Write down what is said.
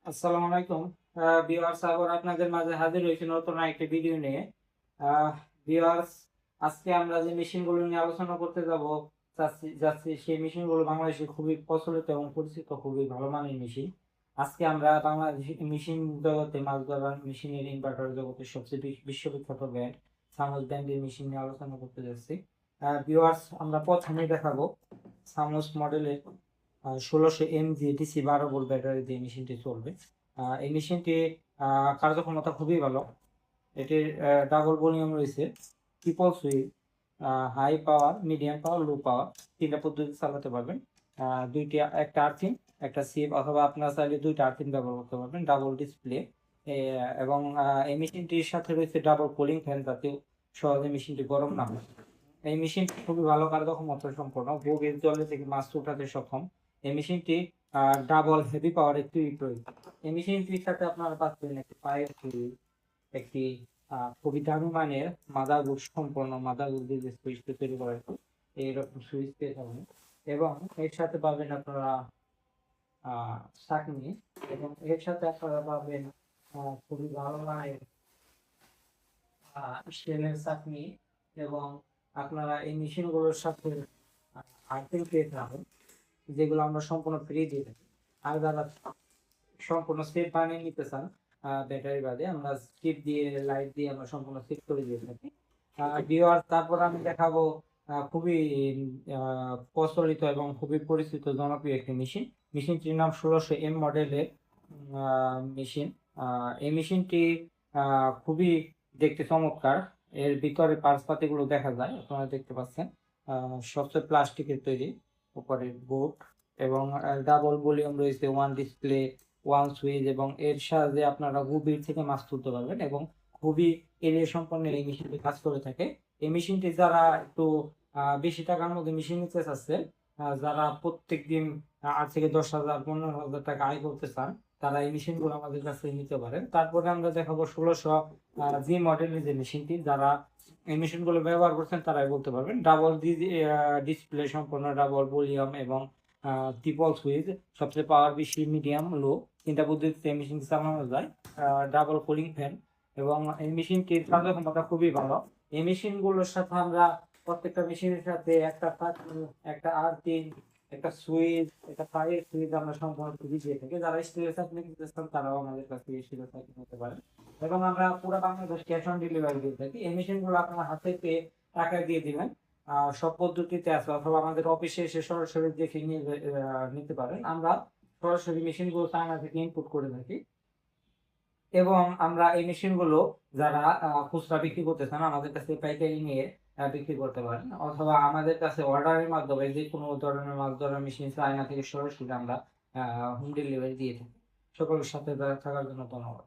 আসসালামু আলাইকুম ভিউয়ার্স, আবার আপনাদের মাঝে হাজির হয়েছি নতুন একটি ভিডিও নিয়ে। ভিউয়ার্স, আজকে আমরা যে মেশিনগুলো নিয়ে আলোচনা করতে যাচ্ছি সেই মেশিনগুলো বাংলাদেশে খুবই প্রচলিত এবং পরিচিত, খুবই ভালো মানের মেশিন। আজকে আমরা বাংলাদেশি মেশিন জগতে, মাছ ধরার মেশিনের ইনভার্টার জগতের সবচেয়ে বিশ্ববিখ্যাত ব্র্যান্ড সামুস ব্র্যান্ডের মেশিন নিয়ে আলোচনা করতে যাচ্ছি। ভিউয়ার্স, আমরা প্রথমেই দেখাবো সামুস মডেলের 1600 mAh ডিসি 12 ভোল্ট ব্যাটারি দিয়ে মেশিনটি চলবে। এই মেশিনটি কার্যক্ষমতা খুবই ভালো। এটির ডাবল ভলিউম রয়েছে, triple switch, high power, medium power, low power, তিনটা পদ্ধতি চালাতে পারবেন। একটা আর্থিং, একটা সিপ, অথবা আপনারা চাইলে দুইটা আর্থিং ব্যবহার করতে পারবেন। ডাবল ডিসপ্লে এবং এই মেশিনটির সাথে রয়েছে ডাবল কুলিং ফ্যান, যাতে সহজে মেশিনটি গরম না হয়। এই মেশিনটি খুবই ভালো কার্যক্ষমতা সম্পন্ন, গভীর জলে থেকে মাছ উঠাতে সক্ষম। এই মেশিনটি ডাবল হেভি পাওয়ার একটি প্রয়োগ। এই মেশিনটির সাথে আপনারা পাচ্ছেন একটি পায়ের সুইচ, একটি খুবই দামি মানের মাদারবোর্ড সম্পন্ন মাদারবোর্ড দিয়ে যে সুইচটি তৈরি করা হয়েছে এইরকম সুইচ পেয়ে যাবেন। এবং এর সাথে পাবেন আপনারা চাকনি, এবং এর সাথে আপনারা পাবেন খুবই ভালো মানের স্টিলের চাকনি। এবং আপনারা এই মেশিনগুলোর সাথে আর্থিং পেয়ে থাকেন, যেগুলো আমরা সম্পূর্ণ ফ্রি দিয়ে থাকি। আর যারা সম্পূর্ণ সেট বানিয়ে নিতে চান, ব্যাটারি বাদে আমরা স্ট্রিপ দিয়ে, লাইট দিয়ে আমরা সম্পূর্ণ সেট করে দিয়ে থাকি। ভিউয়ার্স, তারপর আমি দেখাবো খুবই প্রচলিত এবং খুবই পরিচিত জনপ্রিয় একটি মেশিন। মেশিনটির নাম 1600M মডেলের মেশিন। এই মেশিনটি খুবই দেখতে চমৎকার। এর ভিতরে পার্টস পাতিগুলো দেখা যায়, আপনারা দেখতে পাচ্ছেন। সবচেয়ে প্লাস্টিকের তৈরি, উপরে বোর্ড, এবং ডাবল ভলিউম রয়েছে, ওয়ান ডিসপ্লে, ওয়ান সুইচ, এবং এর সাহায্যে আপনারা গভীর থেকে মাছ তুলতে পারবেন। এবং খুবই এরিয়া সম্পন্ন এই মেশিনটি কাজ করে থাকে। এই মেশিনটি যারা একটু বেশি টাকার মধ্যে মেশিন নিতে চাচ্ছে, যারা প্রত্যেক দিন 8 থেকে 10 হাজার, 15 হাজার টাকা আয় করতে চান, তারা এই মেশিনগুলো আমাদের কাছে নিতে পারেন। তারপরে আমরা দেখাবো 1600 জি মডেলের যে মেশিনটি, যারা এই মেশিনগুলো ব্যবহার করছেন তারাই বলতে পারবেন। ডাবল ডিসপ্লে সম্পন্ন, ডাবল ভলিউম, এবং ট্রিপল সুইচ, সবচেয়ে পাওয়ার বেশি, মিডিয়াম, লো, তিনটা পদ্ধতিতে এই মেশিনটি চালানো যায়। ডাবল কুলিং ফ্যান, এবং এই মেশিনটির কার্যক্ষমতা খুবই ভালো। এই মেশিনগুলোর সাথে আমরা প্রত্যেকটা মেশিনের সাথে একটা আর্থিং, একটা সুইচ, একটা ফায়ার সুইচ আমরা সম্পূর্ণ ফ্রি দিয়ে থাকি। যারা স্টিলের চাকরি কিনতে চান তারাও আমাদের কাছে স্টিলের চাকরি নিতে পারেন। এবং আমরা পুরো বাংলাদেশ ক্যাশ অন ডেলিভারি দিয়ে থাকি। এই মেশিনগুলো আপনার হাতে পেয়ে টাকা দিয়ে দিবেন। সব পদ্ধতিতে আছে, অথবা আমাদের অফিসে এসে সরাসরি দেখে নিয়ে নিতে পারেন। আমরা সরাসরি মেশিনগুলো চায়না থেকে ইনপুট করে থাকি। এবং আমরা এই মেশিনগুলো যারা খুচরা বিক্রি করতে চান, আমাদের কাছে পাইকারি নিয়ে বিক্রি করতে পারেন, অথবা আমাদের কাছে অর্ডারের মাধ্যমে যে কোনো ধরনের মাছ ধরার মেশিন চায়না থেকে সরাসরি আমরা হোম ডেলিভারি দিয়ে থাকি। সকলের সাথে থাকার জন্য ধন্যবাদ।